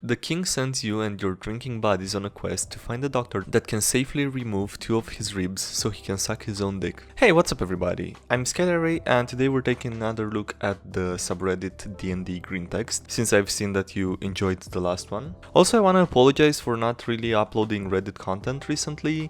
The king sends you and your drinking buddies on a quest to find a doctor that can safely remove 2 of his ribs so he can suck his own dick. Hey, what's up everybody? I'm SkyDieRay and today we're taking another look at the subreddit DnDGreentext, since I've seen that you enjoyed the last one. Also, I want to apologize for not really uploading Reddit content recently.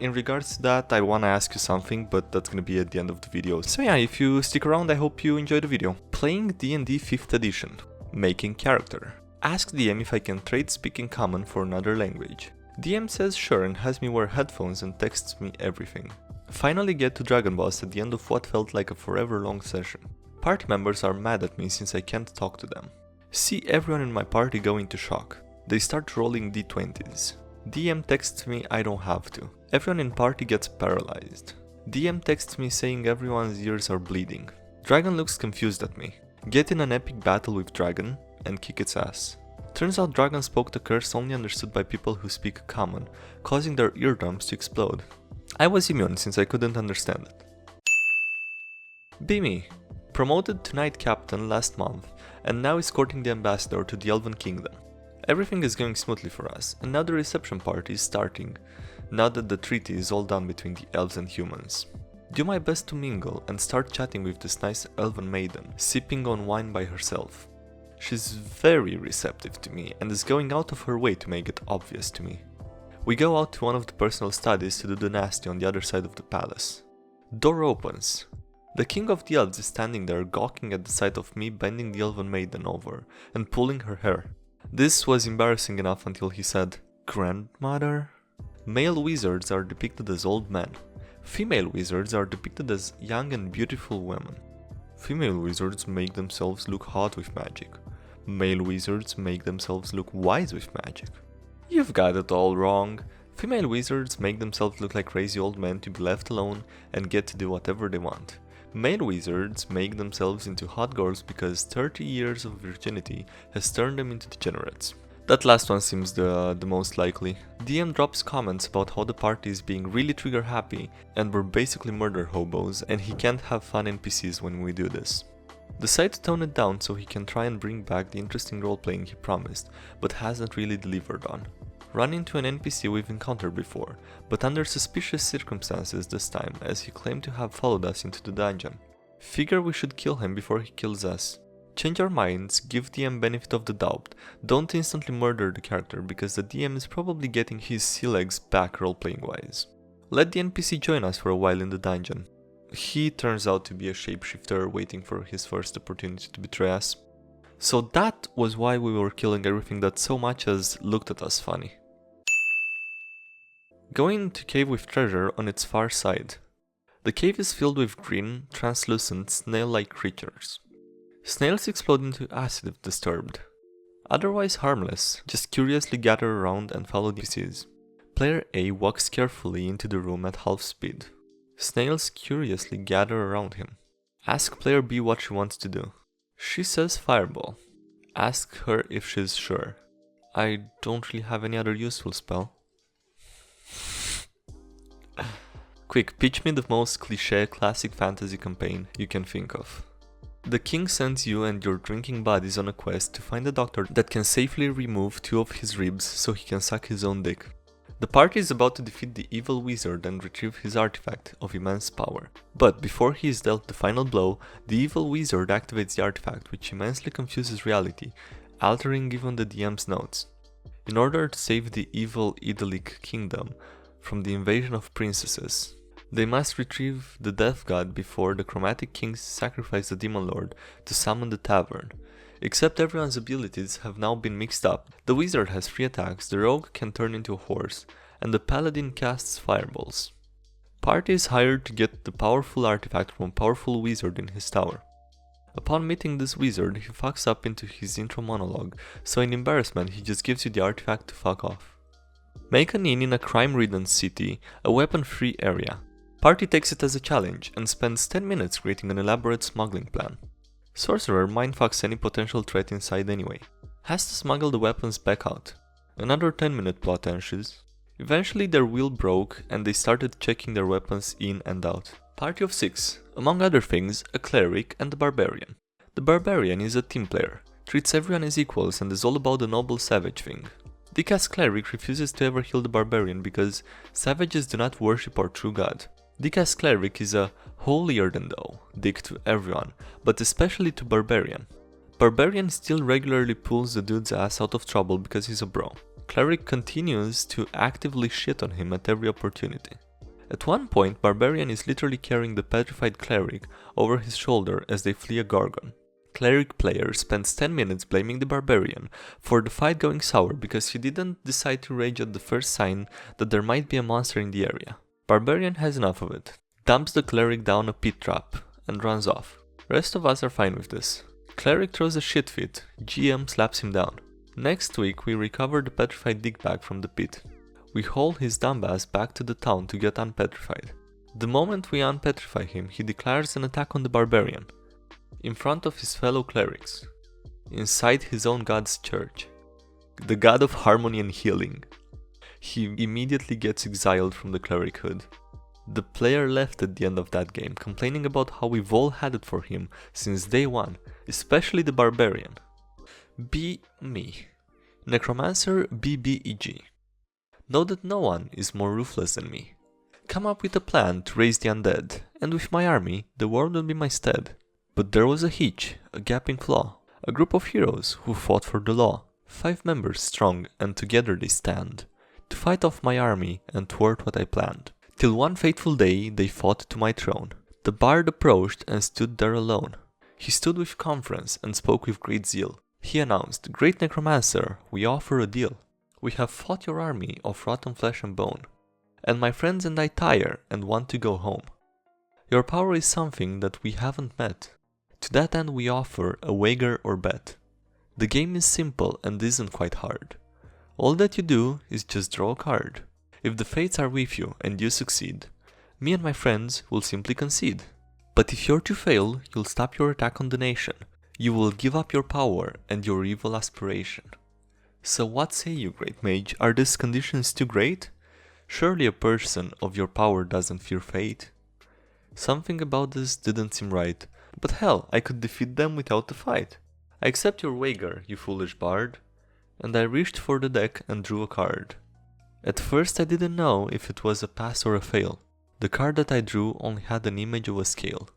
In regards to that, I want to ask you something, but that's gonna be at the end of the video. So yeah, if you stick around, I hope you enjoy the video. Playing D&D 5th edition. Making character. Ask DM if I can trade speak in common for another language. DM says sure and has me wear headphones and texts me everything. Finally get to Dragon Boss at the end of what felt like a forever long session. Party members are mad at me since I can't talk to them. See everyone in my party go into shock. They start rolling d20s. DM texts me I don't have to. Everyone in party gets paralyzed. DM texts me saying everyone's ears are bleeding. Dragon looks confused at me. Get in an epic battle with Dragon and kick its ass. Turns out Dragon spoke the curse only understood by people who speak common, causing their eardrums to explode. I was immune since I couldn't understand it. Be me. Promoted to Knight Captain last month and now escorting the ambassador to the Elven Kingdom. Everything is going smoothly for us and now the reception party is starting, now that the treaty is all done between the elves and humans. Do my best to mingle and start chatting with this nice elven maiden, sipping on wine by herself. She's very receptive to me and is going out of her way to make it obvious to me. We go out to one of the personal studies to do the nasty on the other side of the palace. Door opens. The king of the elves is standing there gawking at the sight of me bending the elven maiden over and pulling her hair. This was embarrassing enough until he said, "Grandmother?" Male wizards are depicted as old men. Female wizards are depicted as young and beautiful women. Female wizards make themselves look hot with magic. Male wizards make themselves look wise with magic. You've got it all wrong. Female wizards make themselves look like crazy old men to be left alone and get to do whatever they want. Male wizards make themselves into hot girls because 30 years of virginity has turned them into degenerates. That last one seems the most likely. DM drops comments about how the party is being really trigger happy and we're basically murder hobos and he can't have fun NPCs when we do this. Decide to tone it down so he can try and bring back the interesting roleplaying he promised, but hasn't really delivered on. Run into an NPC we've encountered before, but under suspicious circumstances this time as he claimed to have followed us into the dungeon. Figure we should kill him before he kills us. Change our minds, give DM benefit of the doubt, don't instantly murder the character because the DM is probably getting his sea legs back roleplaying wise. Let the NPC join us for a while in the dungeon. He turns out to be a shapeshifter waiting for his first opportunity to betray us. So that was why we were killing everything that so much as looked at us funny. Going into cave with treasure on its far side. The cave is filled with green, translucent, snail-like creatures. Snails explode into acid if disturbed. Otherwise harmless, just curiously gather around and follow the NPCs. Player A walks carefully into the room at half speed. Snails curiously gather around him. Ask player B what she wants to do. She says fireball. Ask her if she's sure. I don't really have any other useful spell. Quick, pitch me the most cliché classic fantasy campaign you can think of. The king sends you and your drinking buddies on a quest to find a doctor that can safely remove 2 of his ribs so he can suck his own dick. The party is about to defeat the evil wizard and retrieve his artifact of immense power. But before he is dealt the final blow, the evil wizard activates the artifact, which immensely confuses reality, altering even the DM's notes. In order to save the evil idyllic kingdom from the invasion of princesses, they must retrieve the death god before the chromatic kings sacrifice the demon lord to summon the tavern. Except everyone's abilities have now been mixed up. The wizard has 3 attacks, the rogue can turn into a horse, and the paladin casts fireballs. Party is hired to get the powerful artifact from a powerful wizard in his tower. Upon meeting this wizard, he fucks up into his intro monologue, so in embarrassment he just gives you the artifact to fuck off. Make an inn in a crime-ridden city, a weapon-free area. Party takes it as a challenge and spends 10 minutes creating an elaborate smuggling plan. Sorcerer mindfucks any potential threat inside anyway. Has to smuggle the weapons back out. Another 10-minute plot ensues. Eventually their wheel broke and they started checking their weapons in and out. Party of 6, among other things, a cleric and a barbarian. The barbarian is a team player, treats everyone as equals and is all about the noble savage thing. Dick as Cleric refuses to ever heal the Barbarian because savages do not worship our true god. Dick as Cleric is a holier than thou Dick to everyone, but especially to Barbarian. Barbarian still regularly pulls the dude's ass out of trouble because he's a bro. Cleric continues to actively shit on him at every opportunity. At one point, Barbarian is literally carrying the petrified Cleric over his shoulder as they flee a Gorgon. Cleric player spends 10 minutes blaming the Barbarian for the fight going sour because he didn't decide to rage at the first sign that there might be a monster in the area. Barbarian has enough of it, dumps the Cleric down a pit trap, and runs off. Rest of us are fine with this. Cleric throws a shit fit, GM slaps him down. Next week we recover the petrified Dick back from the pit. We haul his dumbass back to the town to get unpetrified. The moment we unpetrify him, he declares an attack on the Barbarian. In front of his fellow clerics. Inside his own god's church. The god of harmony and healing. He immediately gets exiled from the clerichood. The player left at the end of that game, complaining about how we've all had it for him since day one, especially the Barbarian. Be me. Necromancer BBEG. Know that no one is more ruthless than me. Come up with a plan to raise the undead, and with my army, the world will be my stead. But there was a hitch, a gaping flaw. A group of heroes who fought for the law, 5 members strong, and together they stand, to fight off my army and thwart what I planned. Till one fateful day they fought to my throne. The bard approached and stood there alone. He stood with conference and spoke with great zeal. He announced, "Great Necromancer, we offer a deal. We have fought your army of rotten flesh and bone, and my friends and I tire and want to go home. Your power is something that we haven't met. To that end we offer a wager or bet. The game is simple and isn't quite hard. All that you do is just draw a card. If the fates are with you and you succeed, me and my friends will simply concede. But if you're to fail, you'll stop your attack on the nation. You will give up your power and your evil aspiration. So what say you, great mage? Are these conditions too great? Surely a person of your power doesn't fear fate." Something about this didn't seem right, but hell, I could defeat them without a fight. I accept your wager, you foolish bard. And I reached for the deck and drew a card. At first I didn't know if it was a pass or a fail. The card that I drew only had an image of a scale.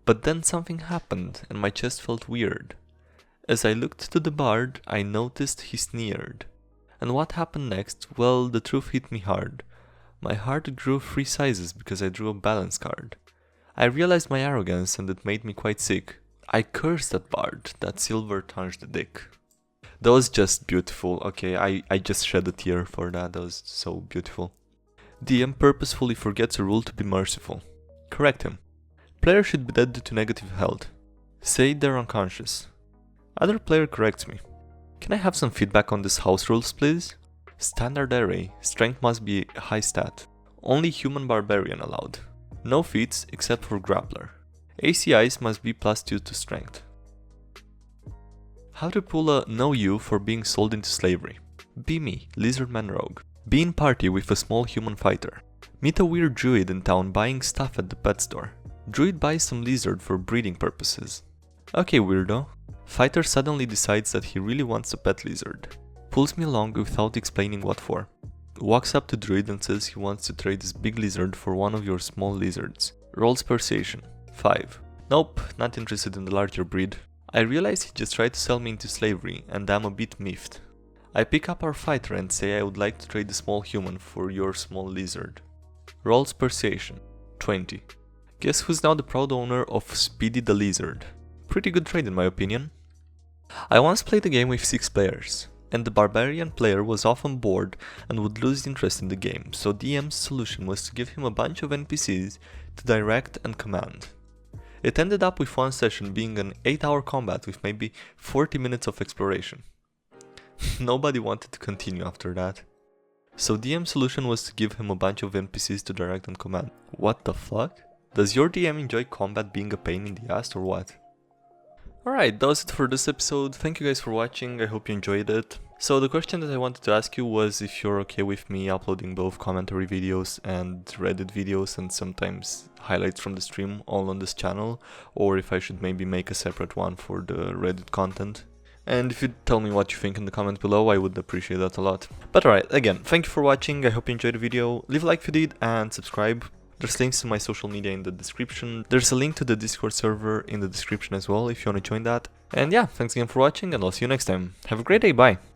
But then something happened and my chest felt weird. As I looked to the bard, I noticed he sneered. And what happened next? Well, the truth hit me hard. My heart grew 3 sizes because I drew a balance card. I realized my arrogance and it made me quite sick. I cursed that bard, that silver-tongued dick. That was just beautiful. Okay, I just shed a tear for that. That was so beautiful. DM purposefully forgets a rule to be merciful. Correct him. Player should be dead due to negative health. Say they're unconscious. Other player corrects me. Can I have some feedback on this house rules, please? Standard array. Strength must be a high stat. Only human barbarian allowed. No feats except for grappler. ACIs must be +2 to strength. How to pull a no you for being sold into slavery. Be me, lizardman rogue. Be in party with a small human fighter. Meet a weird druid in town buying stuff at the pet store. Druid buys some lizard for breeding purposes. Okay, weirdo. Fighter suddenly decides that he really wants a pet lizard. Pulls me along without explaining what for. Walks up to Druid and says he wants to trade this big lizard for one of your small lizards. Rolls persuasion. 5. Nope, not interested in the larger breed. I realize he just tried to sell me into slavery and I'm a bit miffed. I pick up our fighter and say I would like to trade the small human for your small lizard. Rolls persuasion. 20. Guess who's now the proud owner of Speedy the Lizard? Pretty good trade in my opinion. I once played a game with 6 players, and the barbarian player was often bored and would lose interest in the game, so DM's solution was to give him a bunch of NPCs to direct and command. It ended up with one session being an 8-hour combat with maybe 40 minutes of exploration. Nobody wanted to continue after that. So DM's solution was to give him a bunch of NPCs to direct and command. What the fuck? Does your DM enjoy combat being a pain in the ass or what? Alright, that was it for this episode. Thank you guys for watching, I hope you enjoyed it. So the question that I wanted to ask you was if you're okay with me uploading both commentary videos and Reddit videos and sometimes highlights from the stream all on this channel, or if I should maybe make a separate one for the Reddit content. And if you tell me what you think in the comment below, I would appreciate that a lot. But alright, again, thank you for watching, I hope you enjoyed the video, leave a like if you did, and subscribe. There's links to my social media in the description. There's a link to the Discord server in the description as well if you want to join that. And yeah, thanks again for watching, and I'll see you next time. Have a great day, bye!